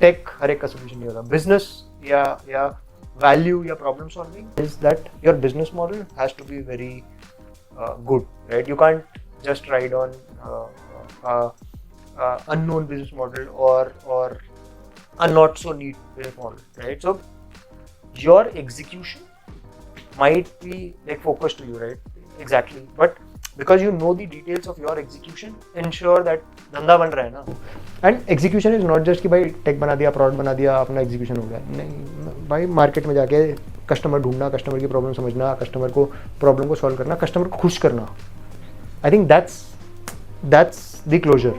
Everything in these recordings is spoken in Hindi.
टेक हर एक का सोल्यूशन नहीं होता. बिजनेस या वैल्यू या problem solving is that your business model has to be very good, right? You can't just ride on unknown business model or a not so neat business model, right? So your execution might be like focused to you, right? Exactly, but because you know the details of your execution, ensure that धंधा बन रहा है ना. And execution is not just कि भाई टेक बना दिया, प्रोडक्ट बना दिया, अपना एग्जीक्यूशन हो गया. नहीं भाई, मार्केट में जाके कस्टमर ढूंढना, कस्टमर की प्रॉब्लम समझना, कस्टमर को प्रॉब्लम को सॉल्व करना, कस्टमर को खुश करना. I think that's the closure.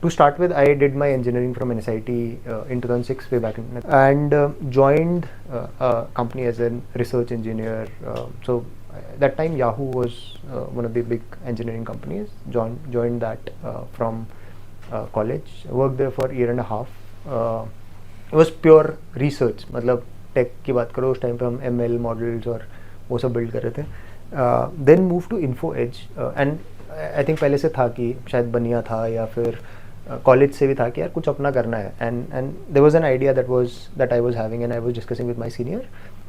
To start with, I did my engineering from NSIT in 2006, way back, and joined a company as a research engineer. So that time Yahoo was one of the big engineering companies. Joined that from college. Worked there for a year and a half. It was pure research. मतलब tech की बात करो, उस time पे हम ML models और वो सब build कर रहे थे. Then moved to Info Edge and I think पहले से था कि शायद बनिया था या फिर कॉलेज से भी था कि यार कुछ अपना करना है. And there was an idea that I was having and I was discussing with my senior.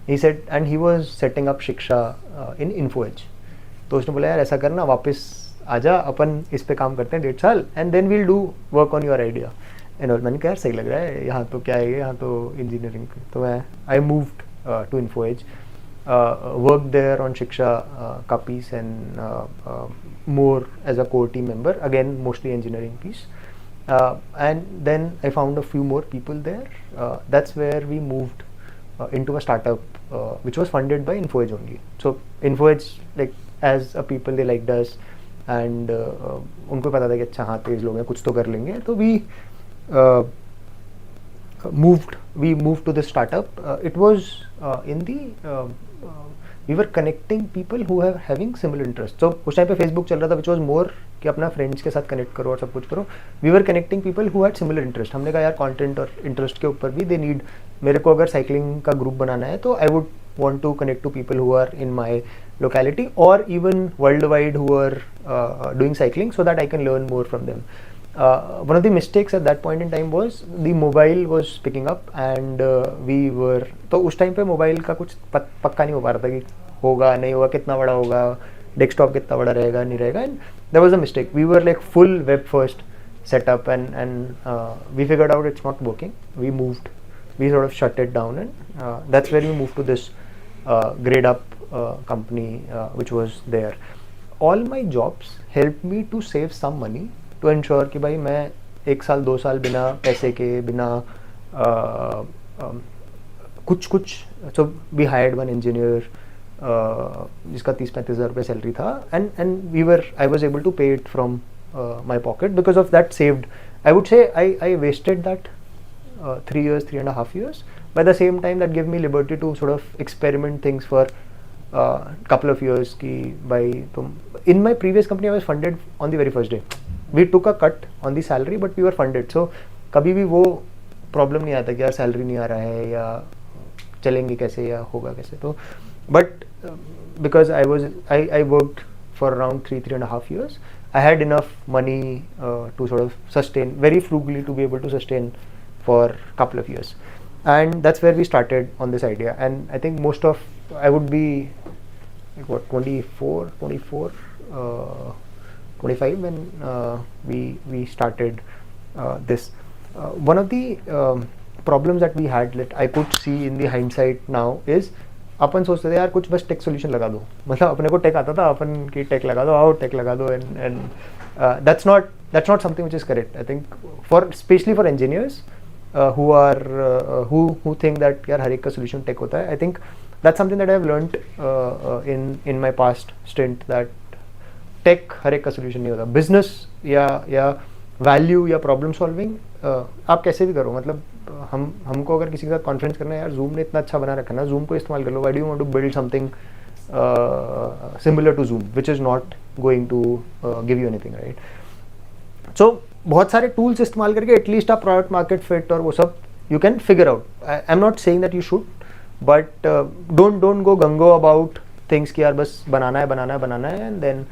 He said and he was setting up Shiksha in info as. तो उसने बोला यार ऐसा करना, वापस आजा, अपन इस पे काम करते हैं 1.5 साल and then we'll do work on your idea. And मैंने कहा यार सही लग रहा है, यहाँ तो क्या है, यहाँ तो इंजीनियरिंग. तो I moved to Info Edge. Worked there on Shiksha ka piece and more as a core team member, again mostly engineering piece, and then I found a few more people there. That's where we moved into a startup which was funded by InfoEdge only. So InfoEdge, like as a people, they liked us and उनको पता था कि अच्छा हाँ तेज लोग हैं, कुछ तो कर लेंगे. तो we moved to this startup. It was in the we were connecting people who are having similar interests. So उस टाइम पे Facebook चल रहा था, which was more कि अपना फ्रेंड्स के साथ कनेक्ट करो और सब कुछ करो. We were connecting people who had similar interest. हमने कहा यार कंटेंट और इंटरेस्ट के ऊपर भी they need. मेरे को अगर साइकिलिंग का ग्रुप बनाना है तो I would want to connect to people who are in my locality or even worldwide who are doing cycling so that I can learn more from them. One of the mistakes at that point in time was the mobile was picking up and we were, तो उस टाइम पे मोबाइल का कुछ पक्का नहीं हो पा रहा था कि होगा नहीं होगा, कितना बड़ा होगा, डेस्कटॉप कितना बड़ा रहेगा नहीं रहेगा. And there was a mistake. We were like full web first setup and we figured out it's not working. We sort of shut it down and that's where we moved to this grade up company which was there. All my jobs helped me to save some money to ensure कि भाई मैं 1 साल 2 साल बिना पैसे के, बिना कुछ. So we hired one engineer जिसका 30-35 हज़ार रुपये सैलरी था and I was able to pay it from my pocket. Because of that saved, I would say I wasted that 3.5 years. By the same time that gave me liberty to sort of experiment things for couple of years कि भाई तुम. In my previous company I was funded on the very first day. We took a cut on the salary but we were funded. So कभी भी वो प्रॉब्लम नहीं आता कि यार सैलरी नहीं आ रहा है या चलेंगे कैसे या होगा कैसे. तो but because I worked for around 3.5 years, I had enough money to sort of sustain very frugally, to be able to sustain for a couple of years. And that's where we started on this idea. And I think I would be like what, 24, 25 when we started this. One of the problems that we had, that I could see in the hindsight now, is अपन सोचते थे यार कुछ बस टेक सोल्यूशन लगा दो. मतलब अपने को टेक आता था, अपन की टेक लगा दो, आओ टेक लगा दो. And that's not something which is correct. I think especially for engineers who think that यार हर एक का सोल्यूशन टेक होता है. I think that's something that I have learned in my past stint, that take हर एक का सोल्यूशन नहीं होता. बिजनेस या वैल्यू या प्रॉब्लम सॉल्विंग आप कैसे भी करो. मतलब हमको अगर किसी के साथ कॉन्फ्रेंस करना है, यार जूम ने इतना अच्छा बना रखा है ना, जूम को इस्तेमाल कर लो. Why do you want to build something similar to Zoom which is not going to give you anything, right. So बहुत सारे टूल्स इस्तेमाल करके एटलीस्ट आप प्रोडक्ट मार्केट फिट और वो सब you can figure out. I am not saying that you should, but don't go gung ho about things कि यार बस बनाना है and then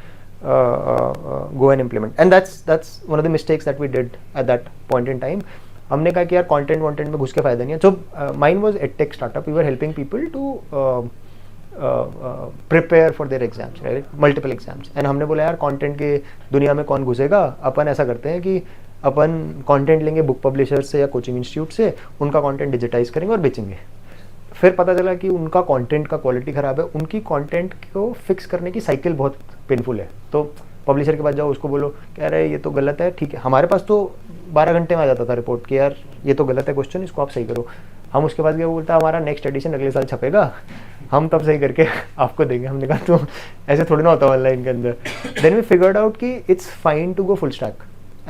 go and implement. And that's one of the mistakes that we did at that point in time. हमने कहा कि यार कंटेंट में घुस के फायदा नहीं है. So mine was edtech startup. We were helping people to prepare for their exams, right? Multiple exams. And हमने बोला यार कंटेंट के दुनिया में कौन घुसेगा, अपन ऐसा करते हैं कि अपन कंटेंट लेंगे बुक पब्लिशर से या कोचिंग इंस्टीट्यूट से, उनका कंटेंट डिजिटाइज करेंगे और बेचेंगे. फिर पता चला कि उनका कंटेंट का क्वालिटी ख़राब है, उनकी कंटेंट को फिक्स करने की साइकिल बहुत पेनफुल है. तो पब्लिशर के पास जाओ, उसको बोलो कह रहे ये तो गलत है, ठीक है. हमारे पास तो 12 घंटे में आ जाता था रिपोर्ट कि यार ये तो गलत है क्वेश्चन, इसको आप सही करो. हम उसके पास गए, वो बोलता हमारा नेक्स्ट एडिशन अगले साल छपेगा, हम तब सही करके आपको देंगे. हमने कहा तो ऐसे थोड़ी ना होता ऑनलाइन के अंदर. देन वी फिगर्ड आउट कि it's fine to go full stack.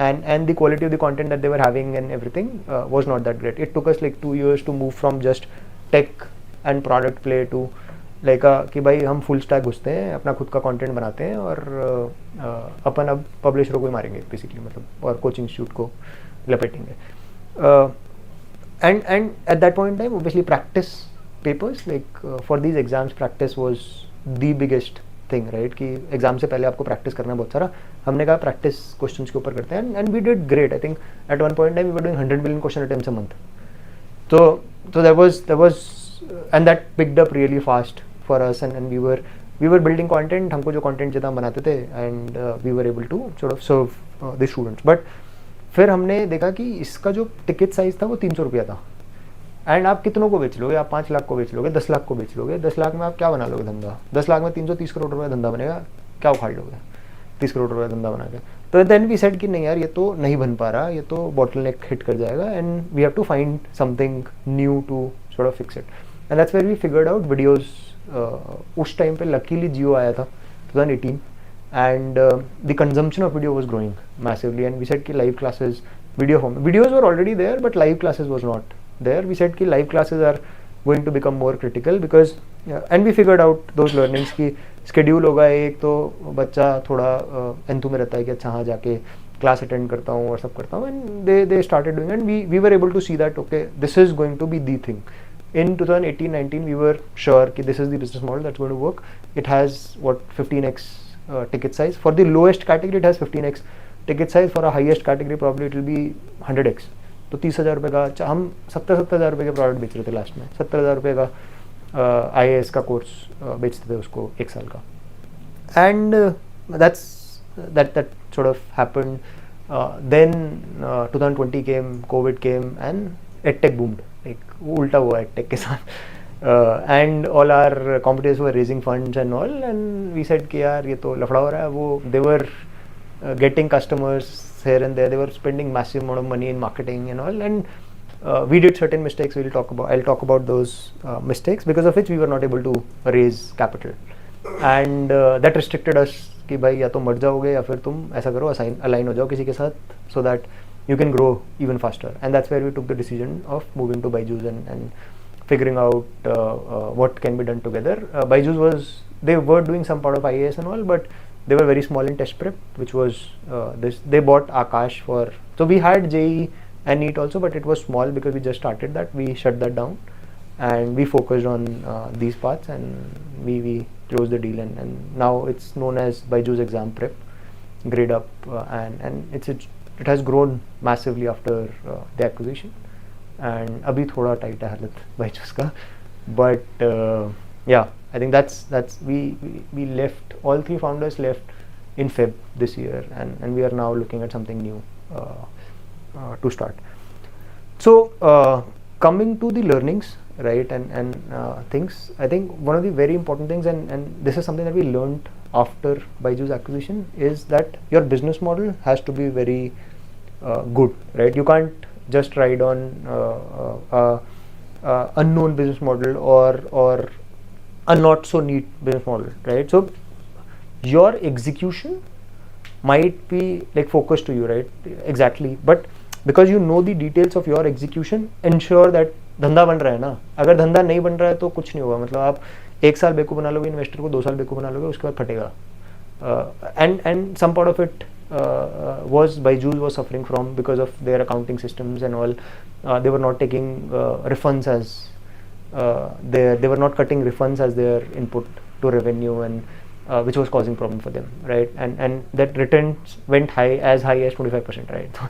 And the quality of the content that they were having and everything was not that great. It took us like 2 years to move from just tech and product play to like कि भाई हम फुल स्टैक घुसते हैं, अपना खुद का कंटेंट बनाते हैं और अपन अब पब्लिशरों को ही मारेंगे बेसिकली, मतलब, और कोचिंग इंस्टीट्यूट को लपेटेंगे. And at that point time obviously practice papers, like for these exams practice was the biggest thing, right? कि एग्जाम से पहले आपको प्रैक्टिस करना है बहुत सारा. हमने कहा प्रैक्टिस क्वेश्चंस के ऊपर करते हैं and we did great. I think at one point time we were doing 100 million question attempts a month. So there was and that picked up really fast for us and we were building content. हमको जो content चाहिए था हम बनाते थे and we were able to sort of serve the students. But फिर हमने देखा कि इसका जो टिकट साइज था वो 300 रुपया था. एंड आप कितनों को बेच लोगे? आप 5 लाख को बेच लोगे, 10 लाख को बेच लोगे. 10 लाख में आप क्या बना लोगे धंधा? 10 लाख में 330 करोड़ रुपये धंधा बनेगा, क्या उखाड़ लोगे 30 करोड़ रुपये धंधा बना के? तो देन वी सेड कि नहीं यार, ये तो नहीं बन पा रहा, ये तो बॉटलनेक हिट कर जाएगा and we have to find something new to sort of fix it. And that's where we figured out videos. उस टाइम पे लकीली जियो आया था 2018 and the consumption of video was growing massively and we said ki live classes, video form, videos were already there but live classes was not there. We said ki live classes are going to become more critical because and we figured out those learnings ki schedule होगा एक तो बच्चा थोड़ा एंथू में रहता है कि अच्छा हाँ जाके क्लास अटेंड करता हूँ और सब करता हूँ. and they started doing and we were able to see that okay this is going to be the thing. In 2018-19 we were sure कि this is the business model that's going to work. It has what 15x ticket size. For the lowest category it has 15x ticket size. For a highest category probably it will be 100x. तो 30,000 रुपये का हम 70,000 रुपये के प्रोडक्ट बेच रहे थे लास्ट में. 70,000 रुपये का IAS का कोर्स बेचते थे उसको 1 साल का. And that sort of happened. Then 2020 came, COVID came and edtech boomed. like उल्टा हुआ edtech के साथ. And all our competitors were raising funds and all and we said कि यार ये तो लफड़ा हो रहा है. वो they were getting customers here and there, they were spending massive amount of money in marketing and all and we did certain mistakes. I'll talk about those mistakes because of which we were not able to raise capital and that restricted us कि भाई या तो मर जाओगे या फिर तुम ऐसा करो अलाइन हो जाओ किसी के साथ so that you can grow even faster. And that's where we took the decision of moving to Byju's and figuring out what can be done together. Byju's they were doing some part of IAS and all but they were very small in test prep, which was they bought Akash for, so we had JEE and NEET also but it was small because we just started that. We shut that down and we focused on these parts and we closed the deal and now it's known as Byju's exam prep, grade up and it has grown massively after the acquisition and अभी थोड़ा tight है हालत Byju's का but yeah, I think that's we left, all 3 founders left in Feb this year and we are now looking at something new to start. So coming to the learnings, right, and things, I think one of the very important things and this is something that we learned after Byju's acquisition is that your business model has to be very good, right? You can't just ride on unknown business model or a not so neat business model, right? So your execution might be like focused to you, right? Exactly, but because you know the details of your execution, ensure that धंधा बन रहा है ना. अगर धंधा नहीं बन रहा है तो कुछ नहीं होगा. मतलब आप 1 साल बेवकूफ़ बना लोगे इन्वेस्टर को, 2 साल बेवकूफ़ बना लोगे, उसके बाद फटेगा. And some part of it was Byju's was suffering from because of their accounting systems and all. They were not taking refunds as they were not cutting refunds as their input to revenue, and which was causing problem for them, right? And that returns went as high as 25%, right? तो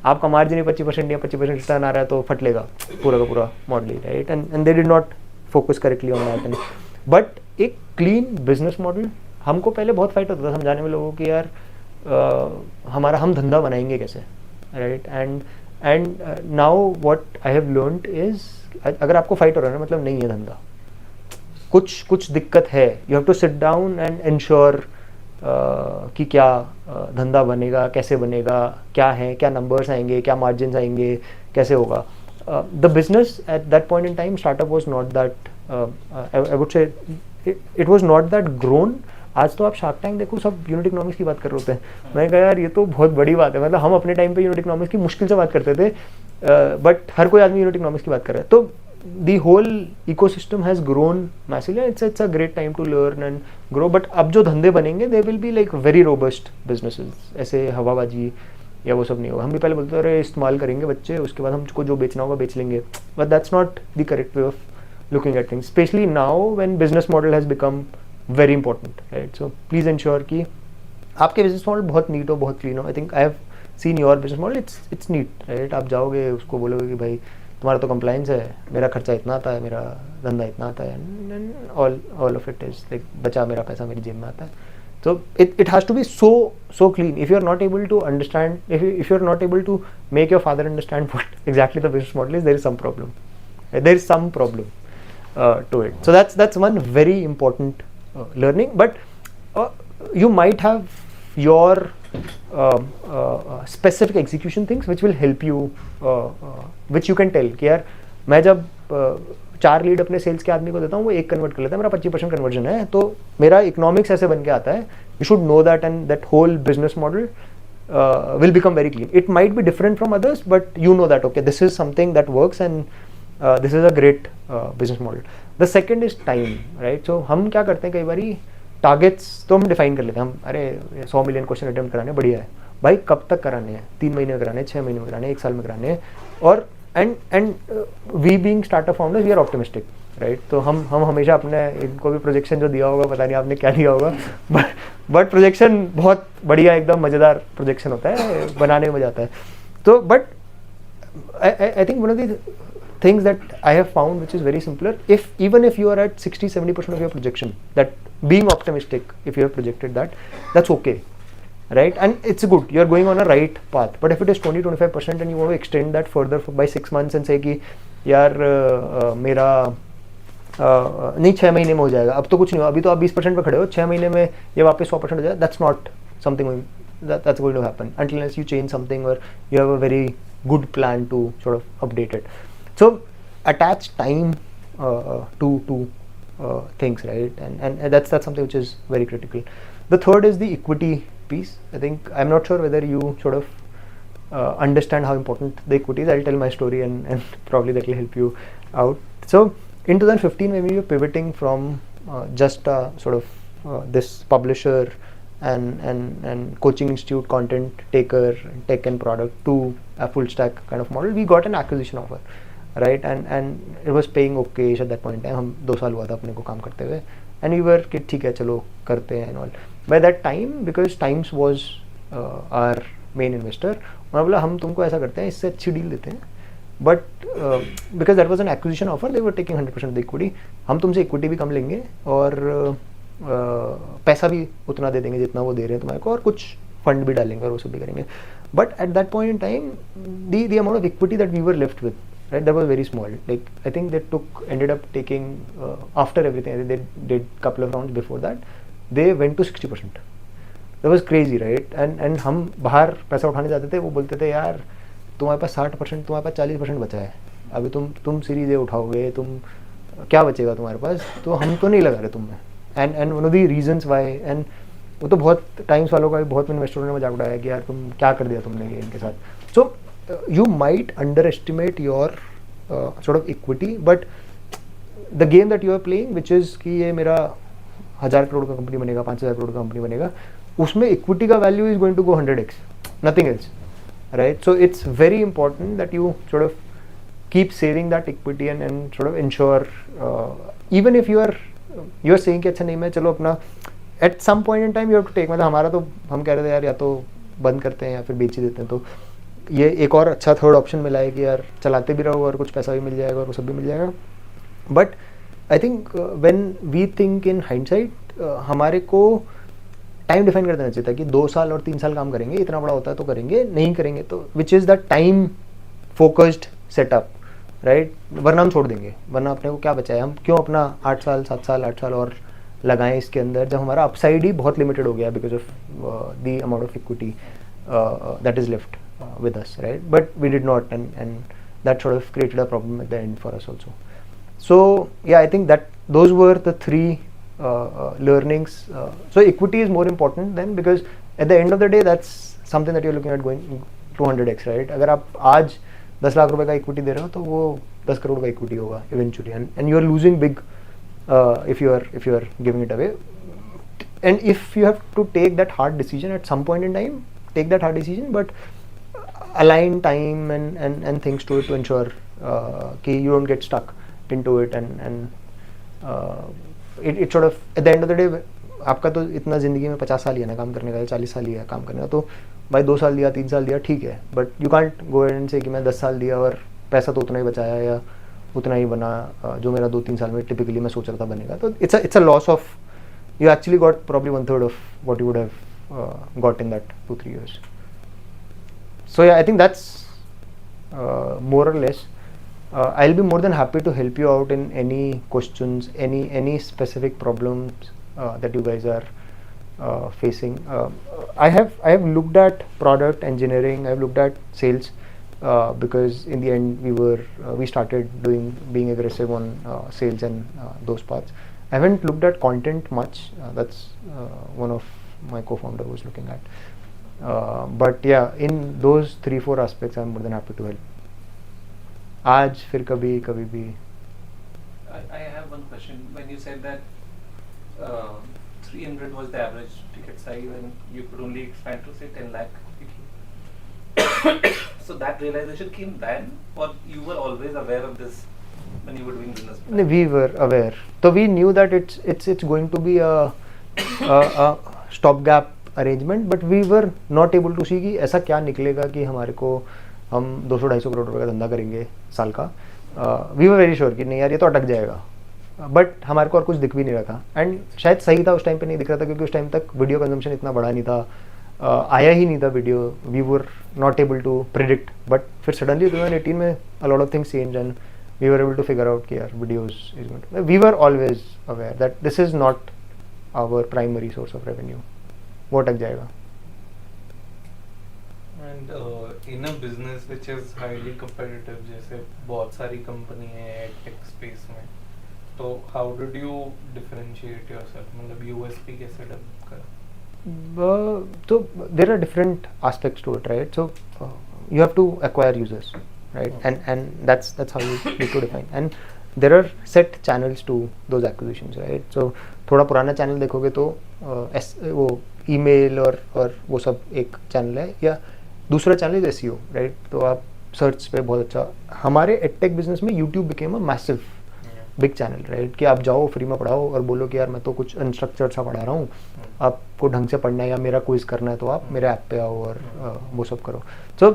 आपका मार्जिन ही 25% या 25% रिटर्न आ रहा है तो फट लेगा पूरा का पूरा model, right? And they did not focus correctly on that. But एक क्लीन बिजनेस मॉडल, हमको पहले बहुत फाइट होता था समझाने में लोगों की यार हम धंधा बनाएंगे कैसे, right? And now what I have learned is, अगर आपको फाइट हो रहा है ना, मतलब नहीं है धंधा, कुछ दिक्कत है, you have to sit down and ensure कि क्या धंधा बनेगा, कैसे बनेगा, क्या नंबर्स आएंगे, क्या मार्जिन आएंगे, कैसे होगा. The business at that point in time, startup was not that, I would say it was not that grown. आज तो आप शार्क टैंक देखो, सब यूनिट इकोनॉमिक्स की बात कर रहे होते हैं. मैंने कहा यार ये तो बहुत बड़ी बात है, मतलब हम अपने टाइम पे यूनिट इकोनॉमिक्स की मुश्किल से बात करते थे, बट हर कोई आदमी यूनिट इकोनॉमिक्स की बात कर रहा है. तो the whole ecosystem has grown massively. It's a great time to learn and grow. But अब जो धंधे बनेंगे, they will be like very robust businesses. ऐसे हवाबाजी या वो सब नहीं होगा. हम भी पहले बोलते थे अरे इस्तेमाल करेंगे बच्चे, उसके बाद हमको जो बेचना होगा बेच लेंगे. But that's not the correct way of looking at things. Especially now when business model has become very important, right? So please ensure कि आपके business model बहुत neat हो, बहुत clean हो. I think I have seen your business model. It's neat, right? आप जाओगे उसको बोलोगे कि भाई तुम्हारा तो कंप्लाइंस है, मेरा खर्चा इतना आता है, मेरा धंधा इतना आता है, and all of it is like बचा मेरा पैसा मेरी जेब में आता है. So it has to be so clean. If you are not able to understand, if you are not able to make your father understand what exactly the business model is, there is some problem. There is some problem to it. So that's one very important learning. But you might have your specific execution things which will help you, which you can tell कि यार मैं जब 4 लीड अपने सेल्स के आदमी को देता हूँ, वो 1 कन्वर्ट कर लेता है, मेरा 25% कन्वर्जन है, तो मेरा इकोनॉमिक्स ऐसे बन के आता है. You should know that, and that whole business model will become very clean. It might be different from others, but you know that okay, this is something that works, and this is a great business model. The second is time, right? So हम क्या करते हैं कई बारी, टारगेट्स तो हम डिफाइन कर लेते हैं. हम अरे 100 मिलियन क्वेश्चन अटेम्प्ट कराने बढ़िया है भाई, कब तक कराने हैं? 3 महीने में कराने हैं, 6 महीने में कराने हैं, 1 साल में कराने हैं. और and we being startup founders we are optimistic, right? तो हम हमेशा अपने, इनको भी प्रोजेक्शन जो दिया होगा पता नहीं आपने क्या दिया होगा, बट प्रोजेक्शन बहुत बढ़िया एकदम मज़ेदार प्रोजेक्शन होता है, बनाने में मजा आता है. तो but I think one of the things that I have found which is very simpler, even if you are at 60-70% of your projection, that being optimistic, if you have projected that, that's okay, right? And it's good, you're going on a right path. But if it is 20-25% and you want to extend that further by 6 months and say कि यार मेरा नहीं 6 महीने में हो जाएगा, अब तो कुछ नहीं हो, अभी तो आप 20% पे खड़े हो, 6 महीने में ये वापस 100% हो जाए, that's not something that's going to happen unless you change something or you have a very good plan to sort of update it. So attach time to things, right? And that's something which is very critical. The third is the equity piece. I think I'm not sure whether you sort of understand how important the equity is. I'll tell my story and probably that will help you out. So in 2015 when we were pivoting from just a sort of this publisher and coaching institute content taker, tech and product, to a full stack kind of model, we got an acquisition offer, right? And it was paying okay at that point in time. हम 2 साल हुआ था अपने को काम करते हुए, and we were कि ठीक है चलो करते हैं and all. By that time, because Times was our main investor, उन्होंने बोला हम तुमको ऐसा करते हैं, इससे अच्छी डील देते हैं, but because that was an acquisition offer, they were taking 100% of the equity. हम तुमसे equity भी कम लेंगे और पैसा भी उतना दे देंगे जितना वो दे रहे हैं तुम्हारे को, और कुछ फंड भी डालेंगे और वो सब भी करेंगे. But at that point in time, the amount of equity that we were left with, right, that was very small. Like I think they ended up taking after everything they did couple of rounds before that, they went to 60%. That was crazy, right? And हम बाहर पैसा उठाने जाते थे, वो बोलते थे यार तुम्हारे पास 60%, तुम्हारे पास 40% बचा है, अभी तुम सीरीज ए उठाओगे, तुम क्या बचेगा तुम्हारे पास, तो हम तो नहीं लगा रहे तुम में. And one of the reasons why, and वो तो बहुत टाइम्स वालों का भी, बहुत इन्वेस्टरों ने मजाक उड़ाया कि यार तुम क्या कर दिया तुमने इनके साथ. सो you might underestimate your sort of equity, but the game that you are playing, which is कि ये मेरा 1000 करोड़ का कंपनी बनेगा, 5000 करोड़ का कंपनी बनेगा, उसमें इक्विटी का value is going to go 100x, nothing else, right? So it's very important that you sort of keep saving that equity and sort of ensure, even if you are you are saying कि अच्छा नहीं मैं चलो अपना at some point in time you have to take, मतलब हमारा तो हम कह रहे थे यार या तो बंद करते हैं या फिर बेच ही देते हैं, तो ये एक और अच्छा थर्ड ऑप्शन मिला है कि यार चलाते भी रहो और कुछ पैसा भी मिल जाएगा और वो सब भी मिल जाएगा. But I think when we think in hindsight हमारे को टाइम डिफाइन कर देना चाहिए था कि 2 साल और 3 साल काम करेंगे, इतना बड़ा होता है तो करेंगे, नहीं करेंगे तो which is the time focused setup, right. वरना हम छोड़ देंगे, वरना अपने को क्या बचा है, हम क्यों अपना 8 साल 7 साल 8 साल और लगाएं इसके अंदर जब हमारा अपसाइड ही बहुत लिमिटेड हो गया because of the amount of equity that is left with us, right? But we did not, and that sort of created a problem at the end for us also. So yeah, I think that those were the 3 learnings. So equity is more important then, because at the end of the day that's something that you're looking at going 200x, right? अगर आप आज 10 लाख रुपए का इक्विटी दे रहे हो तो वो 10 करोड़ का इक्विटी होगा eventually, and you are losing big if you are giving it away. And if you have to take that hard decision at some point in time, take that hard decision, but align time and things to it to ensure कि you don't get stuck into it, and it sort of at the end of the day आपका तो इतना ज़िंदगी में 50 साल ही है ना काम करने का, 40 साल ही है काम करने का, तो भाई 2 साल दिया 3 साल दिया ठीक है, but you can't go and से कि मैं 10 साल दिया और पैसा तो उतना ही बचाया या उतना ही बना जो मेरा 2-3 साल में टिपिकली मैं सोच रहा था बनेगा. तो it's a loss of, you actually got probably 1/3 of what you would have got in that 2-3 years. So yeah, I think that's more or less. I'll be more than happy to help you out in any questions, any specific problems that you guys are facing. I have looked at product engineering. I've looked at sales because in the end we started being aggressive on sales and those parts. I haven't looked at content much. That's one of my co-founder was looking at. But yeah, in those 3-4 aspects I'm more than happy to help. आज फिर कभी भी. I have one question. When you said that 300 was the average ticket size and you could only expand to say 10 lakh quickly. So that realization came then, or you were always aware of this when you were doing business plan? We were aware. So we knew that it's going to be a stopgap arrangement, but we were not able to see कि ऐसा क्या निकलेगा कि हमारे को हम 200-250 करोड़ रुपए का धंधा करेंगे साल का. वी वर वेरी श्योर कि नहीं यार ये तो अटक जाएगा, बट हमारे को और कुछ दिख भी नहीं रहा था. एंड शायद सही था उस टाइम पे नहीं दिख रहा था क्योंकि उस टाइम तक वीडियो कंजम्पशन इतना बड़ा नहीं था, आया ही नहीं था video. We were not able to predict, but फिर सडनली 2018 में a lot of things change and we were able to figure out कि यार videos is going. We were always aware that this is not our primary source of revenue, वो अटक जाएगा. And in a business which is highly competitive, जैसे बहुत सारी कंपनी है टेक स्पेस में, तो how did you differentiate yourself? मतलब USP कैसे डेवलप करा? So there are different aspects to it, right? So you have to acquire users, right? And that's how you need to define. And there are set channels to those acquisitions, right? So थोड़ा पुराना चैनल देखोगे तो वो ईमेल और वो सब एक चैनल है, या दूसरा चैनल इज SEO, राइट. तो आप सर्च पे बहुत अच्छा, हमारे एडटेक बिजनेस में YouTube became a massive big channel, right. कि आप जाओ फ्री में पढ़ाओ और बोलो कि यार मैं तो कुछ अनस्ट्रक्चर्ड सा पढ़ा रहा हूँ, आपको ढंग से पढ़ना है या मेरा क्विज करना है तो आप मेरे ऐप पे आओ और वो सब करो. So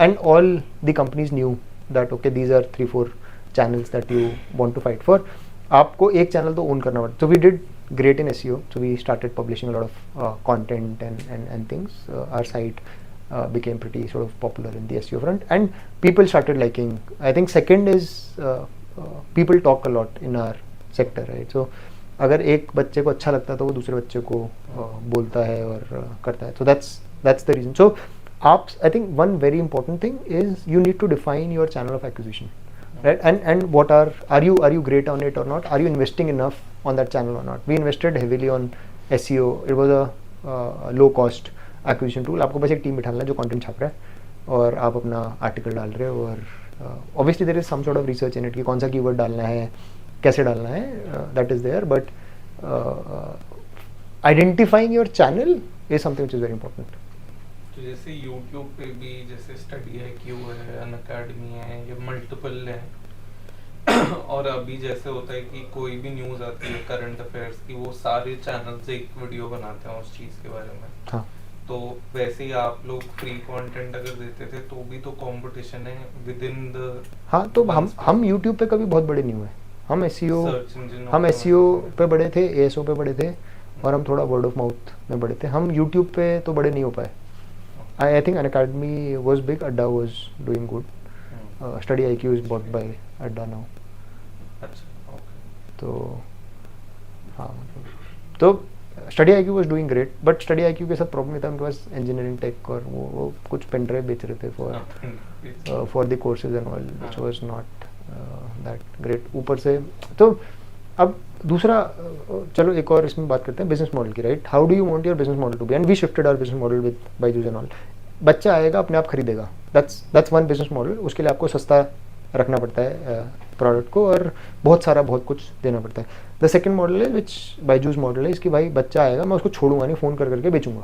and all the companies knew that okay these are 3-4 channels that you want to fight for. आपको एक चैनल तो ओन करना पड़ता. So we did great in SEO, so we started publishing a lot of content and things. Our site became pretty sort of popular in the SEO front, and people started liking. I think second is people talk a lot in our sector, right? So अगर एक बच्चे को अच्छा लगता है तो वो दूसरे बच्चे को बोलता है और करता है. So that's the reason. So आप, I think one very important thing is you need to define your channel of acquisition, right? And what are you great on it or not? Are you investing enough on that channel or not? We invested heavily on SEO. It was a low cost acquisition tool. आपको बस एक टीम बिठाना है जो कंटेंट छाप रहा है और आप अपना आर्टिकल डाल रहे हो, और obviously there is some sort of research in it कि कौन सा कीवर्ड डालना है, कैसे डालना है, that is there. But identifying your channel is something which is very important. तो जैसे YouTube पे भी जैसे स्टडी है, क्यू है, अनअकैडमी है, ये मल्टीपल है, और अभी जैसे होता है कि कोई भी न्यूज़ आती है करंट अफेयर्स की, वो सारे चैनल्स एक वीडियो बनाते हैं उस चीज़ के बारे में। हाँ तो वैसे ही आप लोग फ्री कंटेंट अगर देते थे तो भी तो कंपटीशन है विद इन द। हाँ, तो हम यूट्यूब पे कभी बहुत बड़े नहीं हुए। हम एसईओ सर्च इंजन हम एसईओ पे बड़े थे, एएसओ पे बड़े थे, और हम थोड़ा वर्ड ऑफ माउथ में बड़े थे। हम यूट्यूब पे तो बड़े नहीं हो पाए। I think Unacademy was big, Adda was doing good, study IQ is bought by Adda now. अच्छा ओके। तो हाँ, तो study IQ was doing great, but study IQ के साथ प्रॉब्लम ये था, उनके पास इंजीनियरिंग टेक और वो कुछ पेन ड्राइव बेच रहे थे for the courses and all, which was not that great. ऊपर से तो अब दूसरा चलो एक और इसमें बात करते हैं बिजनेस मॉडल की, right? How do you want your business model to be? And we shifted our business model with Byju's and all. बच्चा आएगा, अपने आप खरीदेगा, दैट्स वन बिजनेस मॉडल। उसके लिए आपको सस्ता रखना पड़ता है प्रोडक्ट को, और बहुत कुछ देना पड़ता है। द सेकंड मॉडल है विच बायजूस मॉडल है, इसकी भाई बच्चा आएगा, मैं उसको छोड़ूंगा नहीं, फ़ोन कर करके बेचूंगा,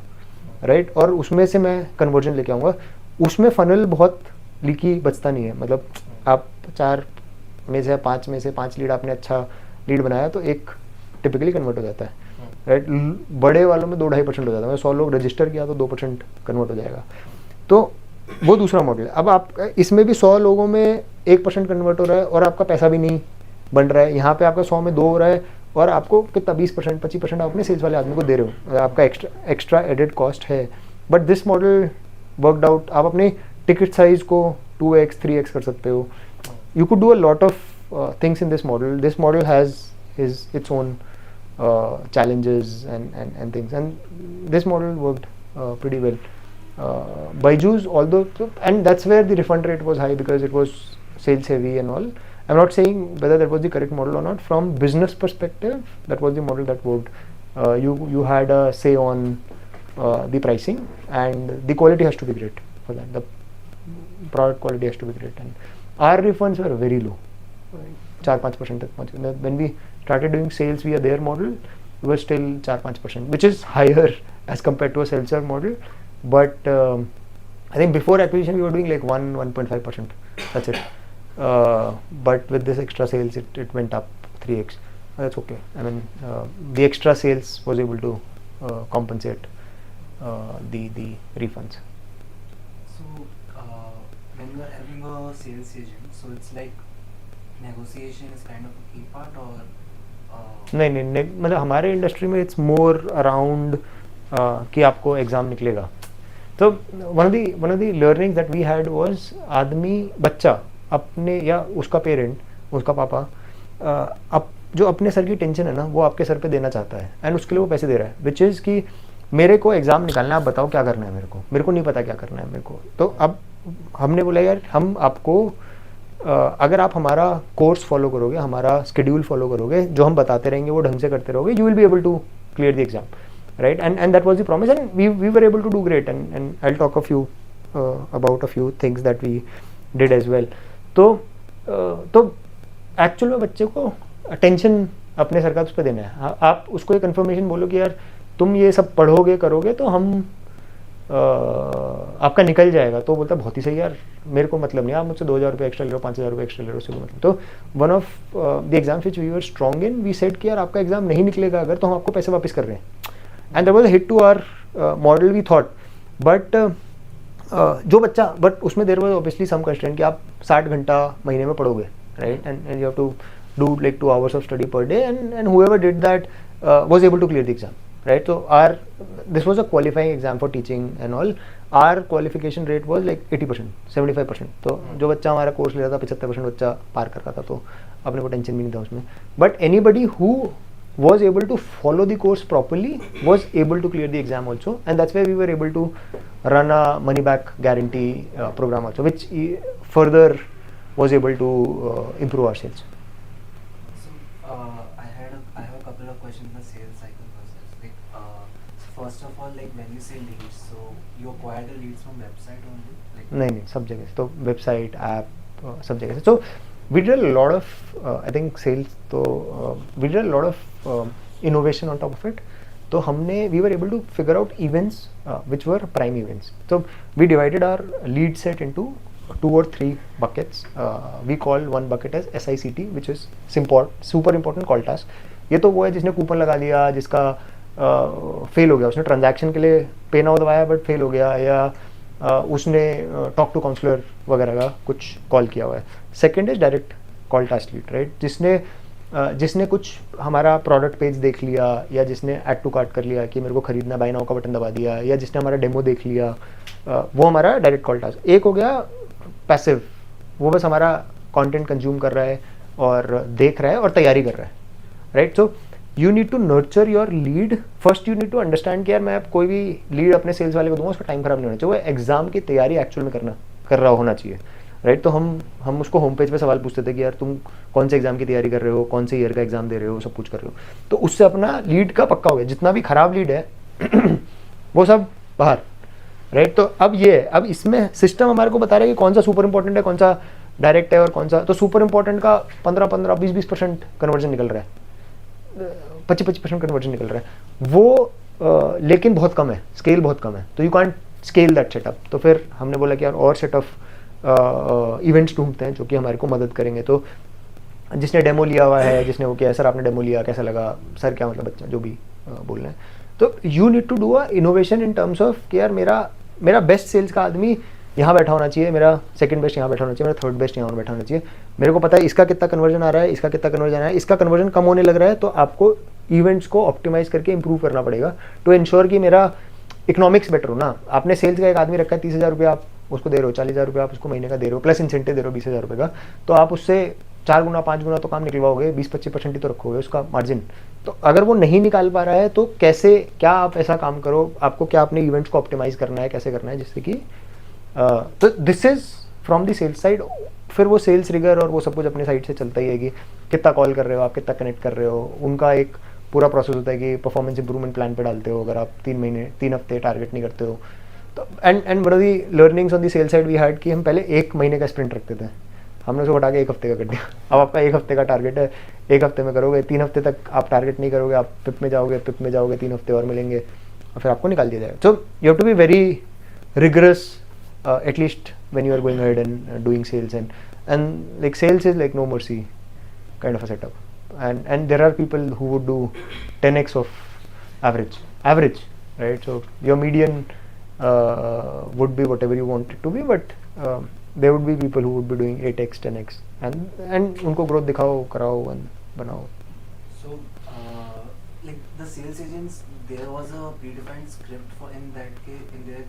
राइट? और उसमें से मैं कन्वर्जन लेके आऊँगा। उसमें फनल बहुत लीकी बचता नहीं है, मतलब आप 4 में से 5 में से 5 लीड आपने अच्छा लीड बनाया तो एक टिपिकली कन्वर्ट हो जाता है, राइट? बड़े वालों में 2-2.5% हो जाता है। मैं 100 लोग रजिस्टर किया तो 2% कन्वर्ट हो जाएगा। तो वो दूसरा मॉडल है। अब आप इसमें भी 100 लोगों में 1% कन्वर्ट हो रहा है और आपका पैसा भी नहीं बन रहा है। यहाँ पे आपका 100 में 2 हो रहा है और आपको कितना 20% 25% आप अपने सेल्स वाले आदमी को दे रहे हो, आपका एक्स्ट्रा एडेड कॉस्ट है। But this model worked out. आप अपनी टिकट साइज को 2x 3x कर सकते हो। You could do a lot of things in this model. This model has its own challenges and things, and this model worked pretty well. Byju's, although, and that's where the refund rate was high because it was sales heavy and all. I'm not saying whether that was the correct model or not. From business perspective, that was the model that worked. You had a say on the pricing, and the quality has to be great for that. The product quality has to be great, and our refunds were very low. 4-5% तक पहुँच गए। When we started doing sales via their model, we were still 4-5%, which is higher as compared to a self-serve model. But I think before acquisition we were doing like 1-1.5%. That's it. But with this extra sales, it went up 3x. That's okay. I mean, the extra sales was able to compensate the refunds. So when you are having a sales agent, so it's like negotiation is kind of a key part, or नहीं, मतलब हमारे इंडस्ट्री में इट्स मोर अराउंड कि आपको एग्ज़ाम निकलेगा। तो one of the learning that we had was, आदमी बच्चा अपने या उसका पेरेंट, उसका पापा अब जो अपने सर की टेंशन है ना वो आपके सर पे देना चाहता है, एंड उसके लिए वो पैसे दे रहा है, विच इज़ कि मेरे को एग्ज़ाम निकालना है, आप बताओ क्या करना है मेरे को नहीं पता क्या करना है मेरे को। तो अब हमने बोला यार हम आपको अगर आप हमारा कोर्स फॉलो करोगे, हमारा स्केड्यूल फॉलो करोगे, जो हम बताते रहेंगे वो ढंग से करते रहोगे, you will be able to clear the exam, right? And that was the promise, and we were able to do great, and I will talk about a few things that we did as well. तो एक्चुअल में बच्चे को अटेंशन अपने सर का उस पर देना है। आप उसको एक कन्फर्मेशन बोलो कि यार तुम ये सब पढ़ोगे करोगे तो हम आपका निकल जाएगा, तो बोलता बहुत ही सही यार, मेरे को मतलब नहीं, आप मुझसे 2,000 रुपये एक्स्ट्रा ले लो, 5,000 रुपये एक्स्ट्रा ले लो, उससे मतलब। तो one of the exams which we were strong in, we said कि यार आपका एग्जाम नहीं निकलेगा अगर, तो हम आपको पैसे वापस कर रहे हैं। And that was a hit to our model, we thought. But जो बच्चा, बट उसमें there was obviously some constraint कि आप 60 घंटा महीने में पढ़ोगे, right? And you have to do like 2 hours of study per day, and whoever did that was able to clear the exam, right? So this was a qualifying exam for teaching and all. Our qualification rate was like 80%, 75%. तो जो बच्चा हमारा कोर्स ले रहा था 75% बच्चा पार कर रहा था, तो अपने को टेंशन भी नहीं था उसमें। But anybody who was able to follow the course properly was able to clear the exam also, and that's why we were able to run a money back guarantee program also, which further was able to improve our sales. so I have a couple of questions on the sales cycle process. Like so first of all, like when you say leads, so you acquire the leads from website only, like नहीं, सब जगह से, तो वेबसाइट, ऐप, सब जगह से। So we did a lot of I think sales, तो we did a lot of innovation on top of it. तो हमने we were able to figure out events which were prime events. तो we divided our lead set into 2 or 3 buckets. We call one bucket as SICT, which is super important call task. ये तो वो है जिसने कूपन लगा लिया, जिसका फेल हो गया, उसने ट्रांजैक्शन के लिए पे नाउ दबाया बट फेल हो गया, या उसने टॉक टू काउंसलर वगैरह का कुछ कॉल किया हुआ है. Second is direct call task lead, right, जिसने कुछ हमारा प्रोडक्ट पेज देख लिया, या जिसने ऐड टू कार्ट कर लिया कि मेरे को खरीदना, बाय नाउ का बटन दबा दिया, या जिसने हमारा डेमो देख लिया, वो हमारा डायरेक्ट कॉल टास्क. एक हो गया पैसिव, वो बस हमारा कंटेंट कंज्यूम कर रहा है और देख रहा है और तैयारी कर रहा है, right. So you need to nurture your lead. First you need to understand कि यार मैं कोई भी लीड अपने सेल्स वाले को दूंगा उसका टाइम खराब नहीं होना चाहिए, वो एग्जाम की तैयारी एक्चुअल में कर रहा होना चाहिए, राइट. तो हम उसको होम पेज पे सवाल पूछते थे कि यार तुम कौन से एग्जाम की तैयारी कर रहे हो, कौन से ईयर का एग्जाम दे रहे हो, सब कुछ कर रहे हो. तो उससे अपना लीड का पक्का हो गया. जितना भी खराब लीड है वो सब बाहर, राइट. तो अब इसमें सिस्टम हमारे को बता रहा है कि कौन सा सुपर इंपॉर्टेंट है, कौन सा डायरेक्ट है और कौन सा. तो सुपर इंपॉर्टेंट का 15-15, 20% कन्वर्जन निकल रहा है, 25% कन्वर्जन निकल रहा है वो, लेकिन बहुत कम है, स्केल बहुत कम है. तो you can't scale that setup. तो फिर हमने बोला कि यार और सेट ऑफ इवेंट्स ढूंढते हैं जो कि हमारे को मदद करेंगे. तो जिसने डेमो लिया हुआ है, जिसने वो किया, सर आपने डेमो लिया कैसा लगा, सर क्या मतलब बच्चा जो भी बोल रहे हैं. तो you need to do a innovation in terms of कि यार मेरा बेस्ट सेल्स का आदमी यहाँ बैठा होना चाहिए, मेरा सेकंड बेस्ट यहाँ बैठा होना चाहिए, मेरा थर्ड बेस्ट यहाँ बैठा होना चाहिए. मेरे को पता है इसका कितना कन्वर्जन आ रहा है, इसका कितना कन्वर्जन आ रहा है, इसका कन्वर्जन कम होने लग रहा है, तो आपको इवेंट्स को ऑप्टिमाइज करके इंप्रूव करना पड़ेगा टू इंश्योर कि मेरा इकोनॉमिक्स बेटर हो ना. आपने सेल्स का एक आदमी रखा है, 30,000 रुपये आप उसको दे रहे हो, 40,000 रुपये आप उसको महीने का दे रहे हो, प्लस इंसेंटिव दे रहे हो 20,000 रुपये का, तो आप उससे 4 गुना 5 गुना तो काम निकलवाओगे, 20-25% ही तो रखोगे उसका मार्जिन. तो अगर वो नहीं निकाल पा रहा है तो क्या आप ऐसा काम करो, आपको क्या अपने इवेंट्स को ऑप्टिमाइज करना है, कैसे करना है, जिससे कि तो this is from the sales side. फिर वो सेल्स रिगर और वो सब कुछ अपने साइड से चलता ही है कि कितना कॉल कर रहे हो आप, कितना कनेक्ट कर रहे हो. उनका एक पूरा प्रोसेस होता है कि परफॉर्मेंस इंप्रूवमेंट प्लान पे डालते हो अगर आप 3 हफ्ते टारगेट नहीं करते हो तो. And one of the learnings on the sale side we had कि हम पहले 1 महीने का स्प्रिंट रखते थे, हमने उसको हटा के 1 हफ्ते का कर दिया. अब आपका 1 हफ्ते का टारगेट है, 1 हफ्ते में करोगे, 3 हफ्ते तक आप टारगेट नहीं करोगे, आप पिप में जाओगे 3 हफ्ते और मिलेंगे और फिर आपको निकाल दिया जाएगा. So you have to be very rigorous at least when you are going ahead and doing sales, and like sales is like no mercy kind of a setup, and there are people who would do 10x of average, right. So your median would be whatever you want it to be, but there would be people who would be doing 8x 10x, and unko growth दिखाओ, कराओ and बनाओ. So, like the sales agents, there was a predefined script for in their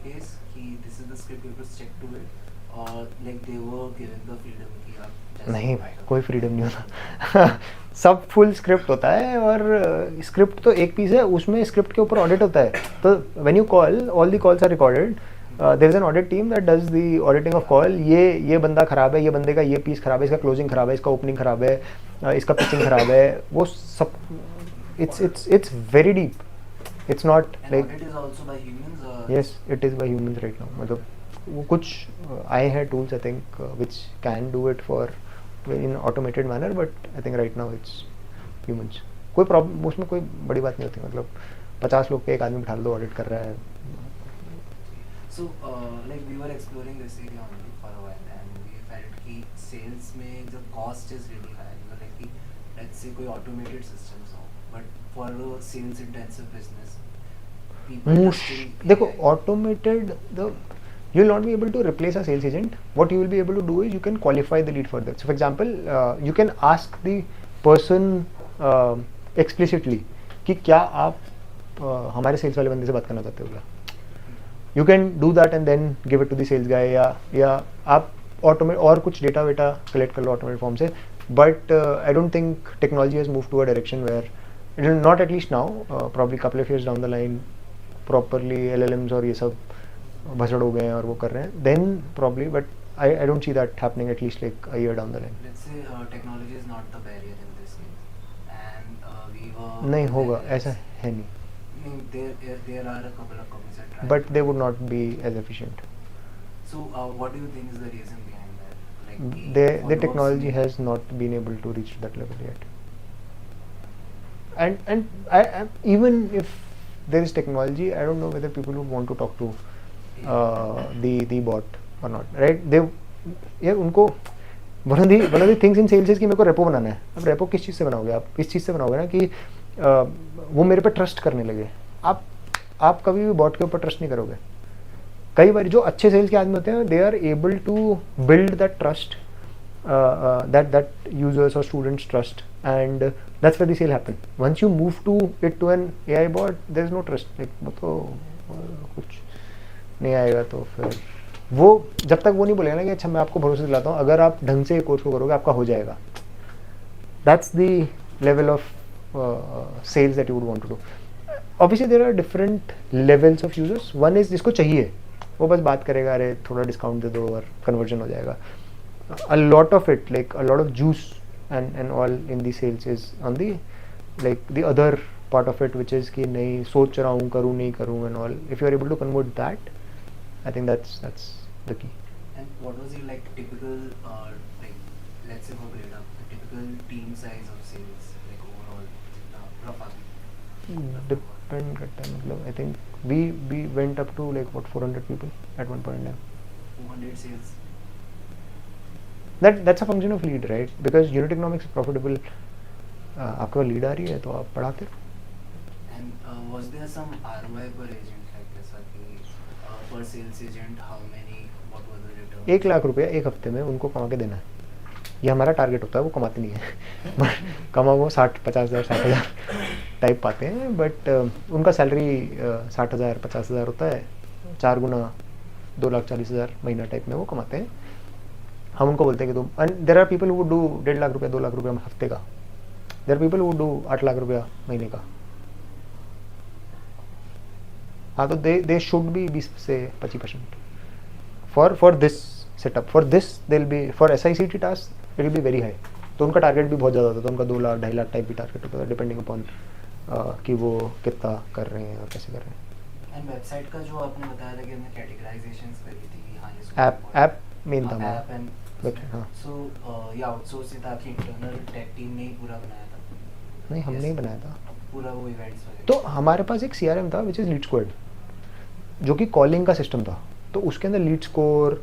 case, कि this is the script you have to stick to it, or like they were given the freedom कि आप जैसे नहीं भाई, कोई फ्रीडम नहीं होता. सब फुल स्क्रिप्ट होता है, और स्क्रिप्ट तो एक पीस है, उसमें स्क्रिप्ट के ऊपर ऑडिट होता है. तो when you call, all the calls are recorded, there is an audit team that does the auditing of call. ये बंदा खराब है, ये बंदे का ये पीस खराब है, इसका क्लोजिंग खराब है, इसका ओपनिंग खराब है, इसका पिचिंग खराब है, वो सब. It's very deep. It's not and like audit is also by humans, or yes, it is by humans right now. मतलब वो कुछ I had tools I think which can do it for in automated manner, but I think right now it's humans. कोई प्रॉब्लम उसमें, कोई बड़ी बात नहीं होती. मतलब 50 लोग पे एक आदमी बिठा दो, ऑडिट कर रहा है. So, like we were exploring this area only for a while, and we felt कि sales में the cost is really high. You know, like कि let's say कोई automated systems हो, but for a sales intensive business, people देखो automated, you will not be able to replace a sales agent. What you will be able to do is you can qualify the lead further. So for example, you can ask the person explicitly कि क्या आप हमारे सेल्स वाले बंदे से बात करना चाहते हो क्या. You can do that and then give it to the sales guy, या आप ऑटोमेट और कुछ डेटा वेटा कलेक्ट कर लो ऑटोमेटेड फॉर्म से. But I don't think technology has move to a direction where it will not, at least now, probably couple of years down the line, properly LLMs और ये सब भसड़ हो गए हैं और वो कर रहे हैं, then probably, but I don't see that happening at least like a year down the line. Let's say technology is not the barrier in this case, and we were नहीं होगा, ऐसा है नहीं. There are a couple of companies that try, But they would not be as efficient. so what do you think is the reason behind that? Like The followers technology need- has not been able to reach that level yet. And I even if there is technology, I don't know whether people would want to talk to the bot or not, right. यार उनको one of the things in sales is कि मेरे को रेपो बनाना है. अब रेपो किस चीज़ से बनाओगे आप? इस चीज़ से बनाओगे ना कि वो मेरे पे ट्रस्ट करने लगे. आप कभी भी बॉट के ऊपर ट्रस्ट नहीं करोगे. कई बार जो अच्छे सेल्स के आदमी होते हैं they are able to build that trust, that users or students trust, and that's where the sale happen. Once you move to an AI bot, there is no trust. Like वो तो कुछ नहीं आएगा. तो फिर वो जब तक वो नहीं बोलेगा ना कि अच्छा मैं आपको भरोसे दिलाता हूँ, अगर आप ढंग से कोर्स को करोगे आपका हो जाएगा. That's the level of sales that you would want to do. Obviously there are different levels of users. One is जिसको चाहिए वो बस बात करेगा, अरे थोड़ा डिस्काउंट दे दो और कन्वर्जन हो जाएगा. A lot of it, like a lot of juice and all in the sales is on the like the other part of it, which is कि नहीं सोच रहा हूँ करूँ नहीं करूँ and all. If you are able to convert that, I think that's the key. And what was your like typical like let's say for Greta, the typical team size of sales like overall roughly? Depend करता है मतलब. I think we went up to like what 400 people at one point in time. 200 sales. That's a function of lead, right? Because unit economics is profitable. आपके पास लीड आ रही है तो आप बढ़ाते रहो. And was there some ROI per agent like जैसा कि per sales agent how many what was the return? 1 lakh रुपया एक हफ्ते में उनको कमा के देना है. ये हमारा टारगेट होता है. वो कमाते नहीं है. कमा वो 50,000 टाइप पाते हैं, बट उनका सैलरी 60,000 50,000 होता है. 4 गुना 2,40,000 महीना टाइप में वो कमाते हैं. हम उनको बोलते हैं कि तुम, and there are people who would do 1.5 lakh रुपया 2 लाख रुपया हफ्ते का. There are people who would do 8 lakh रुपया महीने का. हाँ, तो दे शुड बी 20 से 25% for this setup. For this they will be, for SICT task it will be very high. तो उनका टारगेट भी बहुत ज़्यादा होता है. तो उनका 2 लाख 2.5 लाख टाइप भी टारगेट होता है, डिपेंडिंग अपॉन कि वो कितना कर रहे हैं और कैसे कर रहे हैं. एंड वेबसाइट का जो आपने बताया था कि हमने कैटेगराइजेशंस करी थी कि हाँ ये ऐप मेन था हमारा. App and website. हाँ, सो ये आउटसोर्स ही था कि इंटरनल टेक टीम ने ही पूरा बनाया था? नहीं हमने ही बनाया था. पूरा वो इवेंट्स वगैरह? तो हमारे पास एक CRM था विच इज़ लीड स्क्वाड, जो कि कॉलिंग का सिस्टम था. तो उसके अंदर लीड स्कोर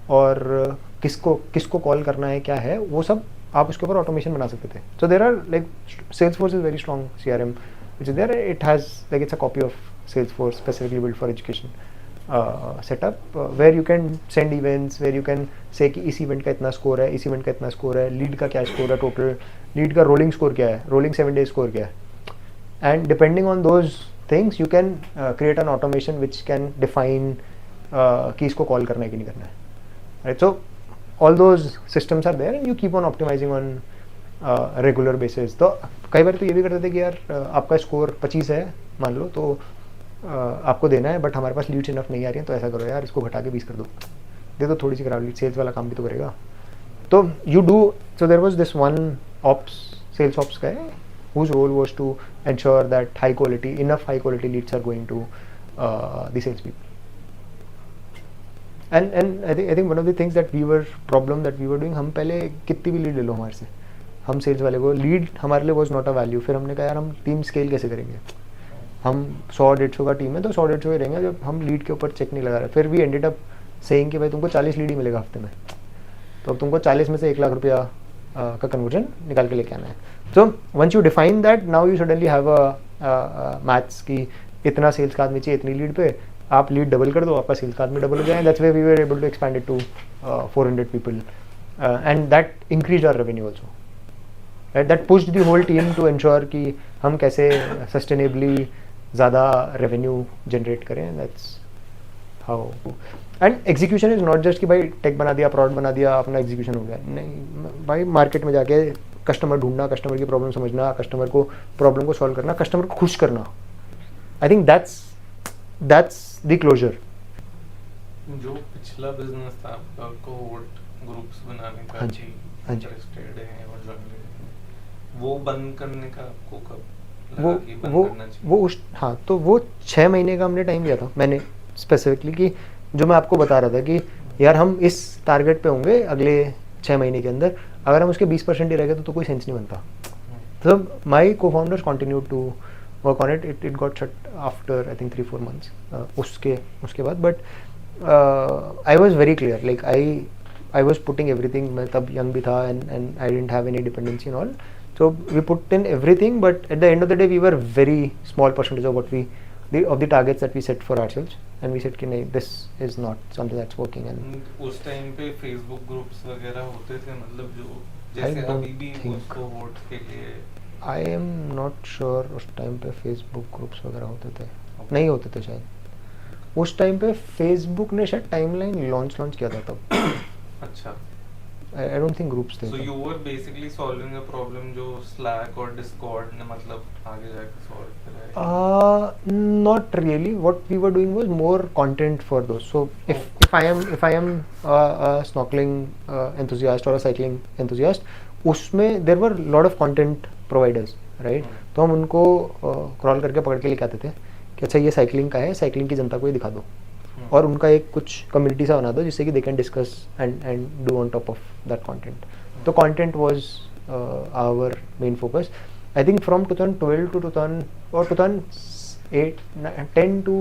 और किसको कॉल करना है क्या है वो सब आप उसके ऊपर ऑटोमेशन बना सकते थे. So there are like Salesforce is very strong CRM which is there. It has like it's a copy of Salesforce specifically built for education setup where you can send events, where you can say कि इस इवेंट का इतना स्कोर है, इस इवेंट का इतना स्कोर है, लीड का क्या स्कोर है, टोटल लीड का रोलिंग स्कोर क्या है, रोलिंग 7 day स्कोर क्या है. And depending on those things you can create an automation which can define कि इसको कॉल करना है कि नहीं करना है. Right, so all those systems are there and you keep on optimizing on regular basis. तो कई बार तो ये भी करते थे कि यार आपका स्कोर 25 है मान लो, तो आपको देना है बट हमारे पास लीड्स इनफ नहीं आ रही हैं, तो ऐसा करो यार इसको घटा के 20 कर दो, दे दो थोड़ी सी खराब लीड, सेल्स वाला काम भी तो करेगा. तो you do. So there was this one ops, sales ops का है, whose role was to ensure that enough high quality leads are going to the sales people. And I think one of the things that we were doing, हम पहले कितनी भी लीड ले लो हमारे से, हम सेल्स वाले को लीड हमारे लिए वॉज नॉट अ वैल्यू. फिर हमने कहा यार हम टीम स्केल कैसे करेंगे, हम 100-150 का टीम है तो 100-150 ही रहेंगे जब हम लीड के ऊपर चेक नहीं लगा रहे. फिर भी एंडेड अप सेइंग कि भाई तुमको 40 लीड ही मिलेगा हफ्ते में, तो अब तुमको 40 में से 1 लाख रुपया का कन्वर्जन निकाल के लेके आना है. So once you define that, now you suddenly have a maths की इतना सेल्स का आदमी चाहिए इतनी लीड पे, आप लीड डबल कर दो, आपका सेल्स का आदमी डबल हो जाए. That's way we were able to expand it to 400 people and that increase our revenue also. Right, that pushed the whole team to ensure कि हम कैसे sustainably ज़्यादा revenue generate करें. That's how. And execution is not just कि भाई tech बना दिया, product बना दिया, अपना execution हो गया. नहीं भाई, market में जाके customer ढूंढना, customer की problem समझना, customer को problem को solve करना, customer को खुश करना. I think that's the closure. जो पिछला बिजनेस था आपका, कोहॉर्ट ग्रुप्स बनाने का, हाँ जी, हाँ जी. इंटरेस्टेड है और ज्वाइन करेंगे, वो बंद करने का आपको कब वो लगा कि बंद वो करना चाहिए? वो उस हाँ, तो वो 6 महीने का हमने टाइम दिया था मैंने स्पेसिफिकली, कि जो मैं आपको बता रहा था कि यार हम इस टारगेट पे होंगे अगले 6 महीने के अंदर, अगर हम उसके 20% ही रह गए तो कोई सेंस नहीं बनता. तो my cofounders continue to work on it. It got shut after I think 3-4 months उसके बाद. But I was very clear, like I was putting everything. मैं तब young भी था and I didn't have any dependency and all. So we put in everything, but at the end of the day, we were very small percentage of of the targets that we set for ourselves, and we said कि नहीं, this is not something that's working. And उस टाइम पे फेसबुक ग्रुप्स वगैरह होते थे, मतलब जो जैसे don't अभी भी think- उसको वोट के लिए I am not sure उस टाइम पे फेसबुक ग्रुप्स वगैरह होते थे, नहीं होते थे शायद. उस टाइम पे फेसबुक ने शायद टाइमलाइन लॉन्च किया था तब. अच्छा. I don't think groups थे. So you were basically solving a problem जो Slack और Discord ने मतलब आगे जाके solve करा है. Not really. What we were doing was more content for those. So if I am a snorkeling enthusiast or a cycling enthusiast, उसमें there were a lot of content providers, right? तो हम उनको क्रॉल करके पकड़ के लेके आते थे कि अच्छा ये साइकिलिंग का है, साइकिलिंग की जनता को ये दिखा दो, और उनका एक कुछ कम्युनिटी सा बना दो जिससे कि they can discuss and do on top of that content. तो content was our main focus. I think from 2012 to 2008 10 to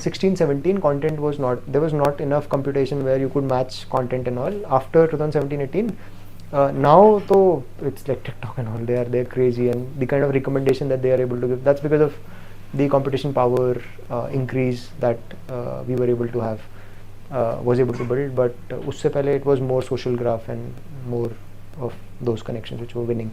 16-17 content was not, there was not enough computation where you could match content and all. After 2017-18 now though it's like TikTok and all, they're crazy, and the kind of recommendation that they are able to give, that's because of the computation power increase that we were able to have, was able to build. But usse pehle it was more social graph and more of those connections which were winning.